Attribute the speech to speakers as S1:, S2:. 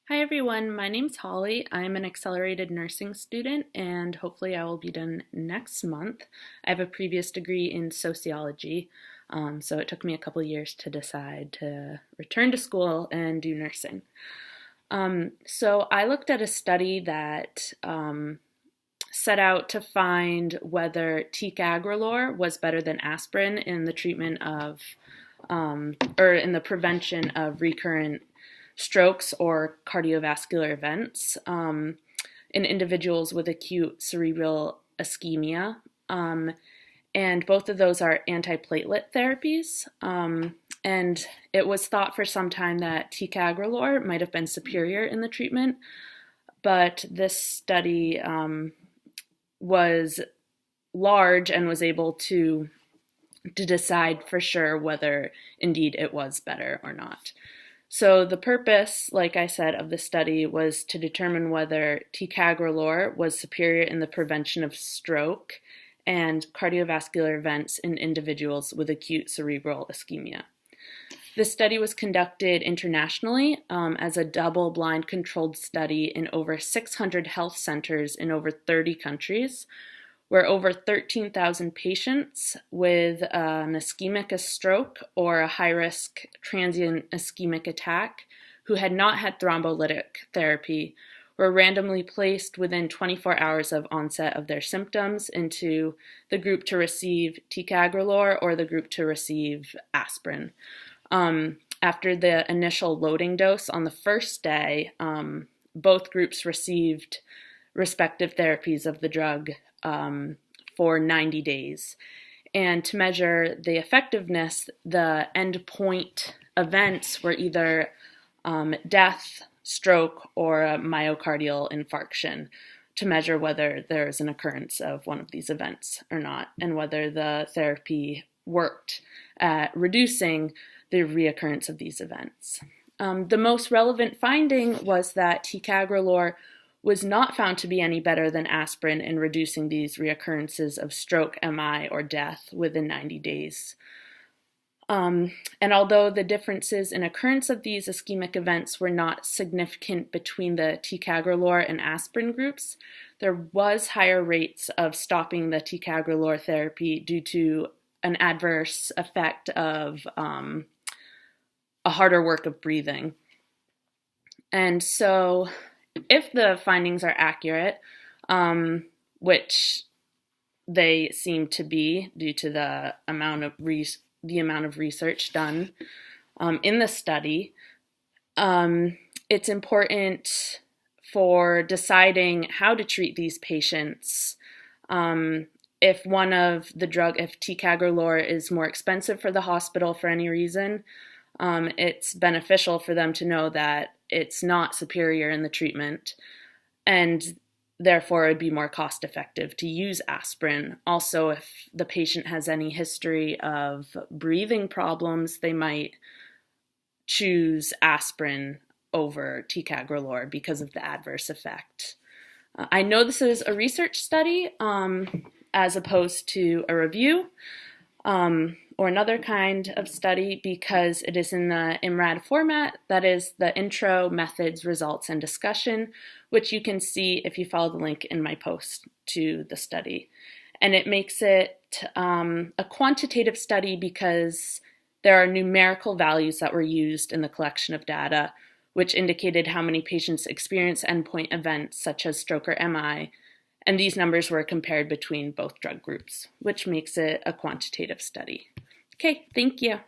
S1: Hi everyone, my name's Holly. I'm an accelerated nursing student and hopefully I will be done next month. I have a previous degree in sociology, so it took me a couple years to decide to return to school and do nursing. So I looked at a study that set out to find whether ticagrelor was better than aspirin in the treatment of or in the prevention of recurrent strokes or cardiovascular events in individuals with acute cerebral ischemia. And both of those are antiplatelet therapies. And it was thought for some time that ticagrelor might have been superior in the treatment, but this study was large and was able to decide for sure whether indeed it was better or not. So the purpose, like I said, of the study was to determine whether ticagrelor was superior in the prevention of stroke and cardiovascular events in individuals with acute cerebral ischemia. This study was conducted internationally as a double-blind controlled study in over 600 health centers in over 30 countries, where over 13,000 patients with an ischemic stroke or a high-risk transient ischemic attack who had not had thrombolytic therapy were randomly placed within 24 hours of onset of their symptoms into the group to receive ticagrelor or the group to receive aspirin. After the initial loading dose on the first day, both groups received respective therapies of the drug for 90 days. And to measure the effectiveness, the endpoint events were either death, stroke, or a myocardial infarction to measure whether there's an occurrence of one of these events or not, and whether the therapy worked at reducing the reoccurrence of these events. The most relevant finding was that ticagrelor was not found to be any better than aspirin in reducing these reoccurrences of stroke, MI, or death within 90 days. And although the differences in occurrence of these ischemic events were not significant between the ticagrelor and aspirin groups, there was higher rates of stopping the ticagrelor therapy due to an adverse effect of a harder work of breathing. And so if the findings are accurate, which they seem to be due to the amount of research done in the study, it's important for deciding how to treat these patients. If ticagrelor is more expensive for the hospital for any reason, it's beneficial for them to know that it's not superior in the treatment, and therefore it would be more cost effective to use aspirin. Also, if the patient has any history of breathing problems, they might choose aspirin over ticagrelor because of the adverse effect. I know this is a research study as opposed to a review or another kind of study because it is in the IMRAD format, that is the intro, methods, results, and discussion, which you can see if you follow the link in my post to the study. And it makes it a quantitative study because there are numerical values that were used in the collection of data, which indicated how many patients experienced endpoint events such as stroke or MI, and these numbers were compared between both drug groups, which makes it a quantitative study. Okay, thank you.